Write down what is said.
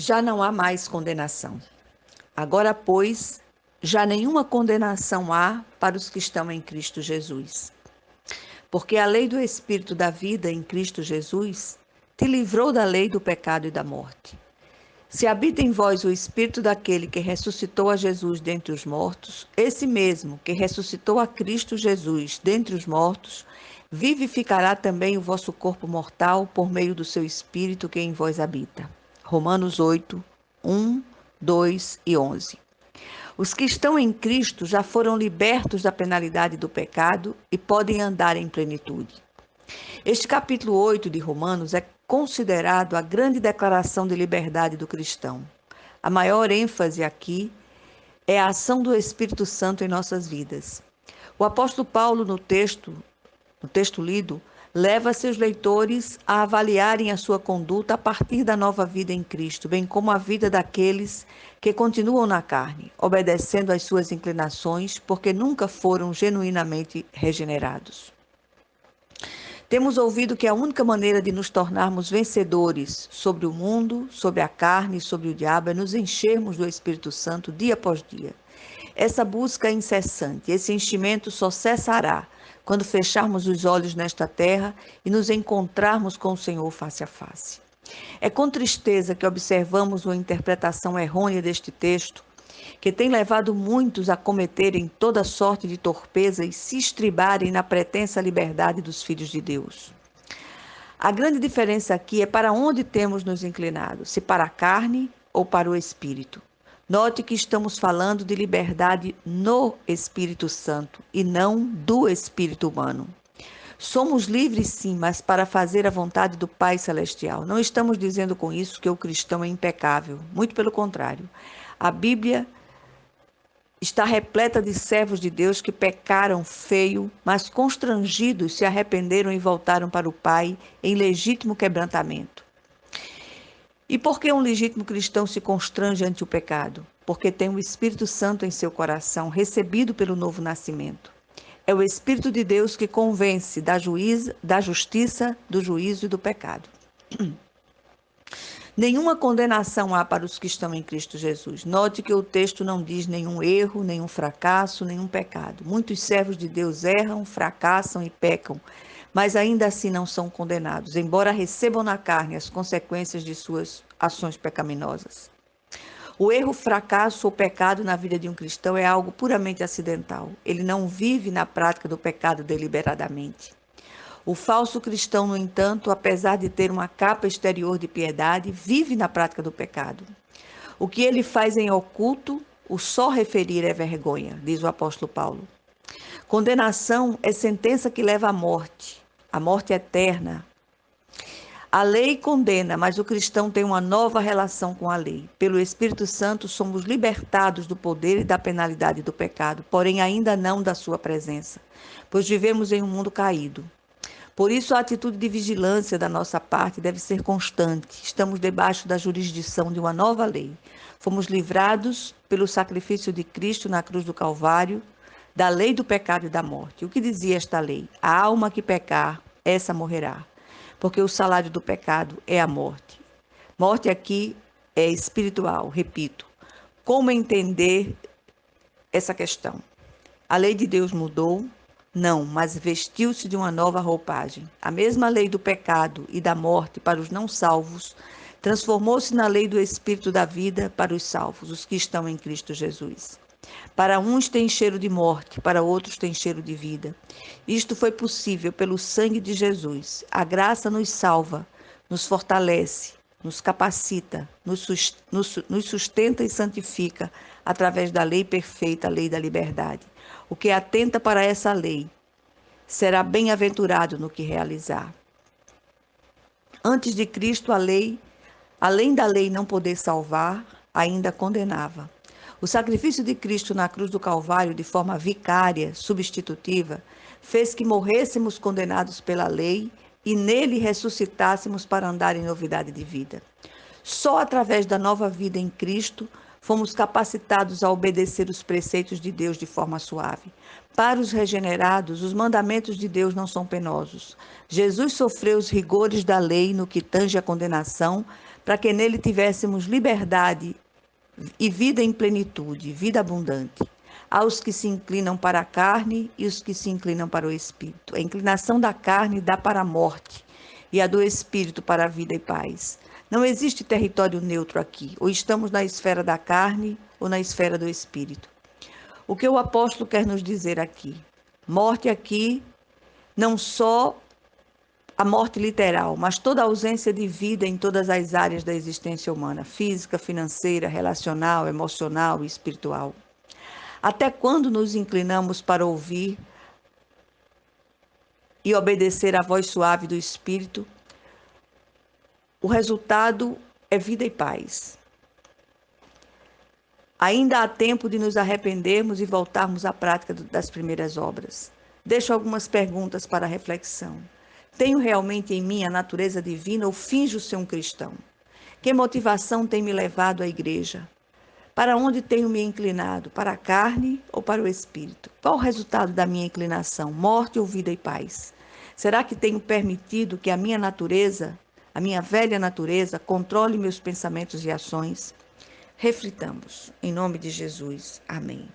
Já não há mais condenação. Agora, pois, já nenhuma condenação há para os que estão em Cristo Jesus. Porque a lei do Espírito da vida em Cristo Jesus te livrou da lei do pecado e da morte. Se habita em vós o Espírito daquele que ressuscitou a Jesus dentre os mortos, esse mesmo que ressuscitou a Cristo Jesus dentre os mortos, vivificará também o vosso corpo mortal por meio do seu Espírito que em vós habita. Romanos 8, 1, 2 e 11. Os que estão em Cristo já foram libertos da penalidade do pecado e podem andar em plenitude. Este capítulo 8 de Romanos é considerado a grande declaração de liberdade do cristão. A maior ênfase aqui é a ação do Espírito Santo em nossas vidas. O apóstolo Paulo, no texto lido, leva seus leitores a avaliarem a sua conduta a partir da nova vida em Cristo, bem como a vida daqueles que continuam na carne, obedecendo às suas inclinações, porque nunca foram genuinamente regenerados. Temos ouvido que a única maneira de nos tornarmos vencedores sobre o mundo, sobre a carne e sobre o diabo é nos enchermos do Espírito Santo dia após dia. Essa busca é incessante, esse enchimento só cessará quando fecharmos os olhos nesta terra e nos encontrarmos com o Senhor face a face. É com tristeza que observamos uma interpretação errônea deste texto, que tem levado muitos a cometerem toda sorte de torpeza e se estribarem na pretensa liberdade dos filhos de Deus. A grande diferença aqui é para onde temos nos inclinado, se para a carne ou para o Espírito. Note que estamos falando de liberdade no Espírito Santo e não do espírito humano. Somos livres sim, mas para fazer a vontade do Pai Celestial. Não estamos dizendo com isso que o cristão é impecável, muito pelo contrário. A Bíblia está repleta de servos de Deus que pecaram feio, mas constrangidos se arrependeram e voltaram para o Pai em legítimo quebrantamento. E por que um legítimo cristão se constrange ante o pecado? Porque tem o Espírito Santo em seu coração, recebido pelo novo nascimento. É o Espírito de Deus que convence da justiça, do juízo e do pecado. Nenhuma condenação há para os que estão em Cristo Jesus. Note que o texto não diz nenhum erro, nenhum fracasso, nenhum pecado. Muitos servos de Deus erram, fracassam e pecam, mas ainda assim não são condenados, embora recebam na carne as consequências de suas ações pecaminosas. O erro, fracasso ou pecado na vida de um cristão é algo puramente acidental. Ele não vive na prática do pecado deliberadamente. O falso cristão, no entanto, apesar de ter uma capa exterior de piedade, vive na prática do pecado. O que ele faz em oculto, o só referir é vergonha, diz o apóstolo Paulo. Condenação é sentença que leva à morte eterna. A lei condena, mas o cristão tem uma nova relação com a lei. Pelo Espírito Santo, somos libertados do poder e da penalidade do pecado, porém ainda não da sua presença, pois vivemos em um mundo caído. Por isso, a atitude de vigilância da nossa parte deve ser constante. Estamos debaixo da jurisdição de uma nova lei. Fomos livrados pelo sacrifício de Cristo na cruz do Calvário, da lei do pecado e da morte. O que dizia esta lei? A alma que pecar, essa morrerá. Porque o salário do pecado é a morte. Morte aqui é espiritual, repito. Como entender essa questão? A lei de Deus mudou? Não, mas vestiu-se de uma nova roupagem. A mesma lei do pecado e da morte para os não salvos transformou-se na lei do Espírito da vida para os salvos, os que estão em Cristo Jesus. Para uns tem cheiro de morte, para outros tem cheiro de vida. Isto foi possível pelo sangue de Jesus. A graça nos salva, nos fortalece, nos capacita, nos sustenta e santifica através da lei perfeita, a lei da liberdade. O que atenta para essa lei será bem-aventurado no que realizar. Antes de Cristo, a lei, além da lei não poder salvar, ainda condenava. O sacrifício de Cristo na cruz do Calvário, de forma vicária, substitutiva, fez que morrêssemos condenados pela lei e nele ressuscitássemos para andar em novidade de vida. Só através da nova vida em Cristo fomos capacitados a obedecer os preceitos de Deus de forma suave. Para os regenerados, os mandamentos de Deus não são penosos. Jesus sofreu os rigores da lei no que tange à condenação, para que nele tivéssemos liberdade e vida em plenitude, vida abundante. Há os que se inclinam para a carne e os que se inclinam para o espírito. A inclinação da carne dá para a morte e a do espírito para a vida e paz. Não existe território neutro aqui. Ou estamos na esfera da carne ou na esfera do espírito. O que o apóstolo quer nos dizer aqui? Morte aqui, não só a morte literal, mas toda a ausência de vida em todas as áreas da existência humana, física, financeira, relacional, emocional e espiritual. Até quando nos inclinamos para ouvir e obedecer à voz suave do Espírito? O resultado é vida e paz. Ainda há tempo de nos arrependermos e voltarmos à prática das primeiras obras. Deixo algumas perguntas para reflexão. Tenho realmente em mim a natureza divina ou finjo ser um cristão? Que motivação tem me levado à igreja? Para onde tenho me inclinado? Para a carne ou para o espírito? Qual o resultado da minha inclinação? Morte ou vida e paz? Será que tenho permitido que a minha natureza, a minha velha natureza, controle meus pensamentos e ações? Reflitamos. Em nome de Jesus. Amém.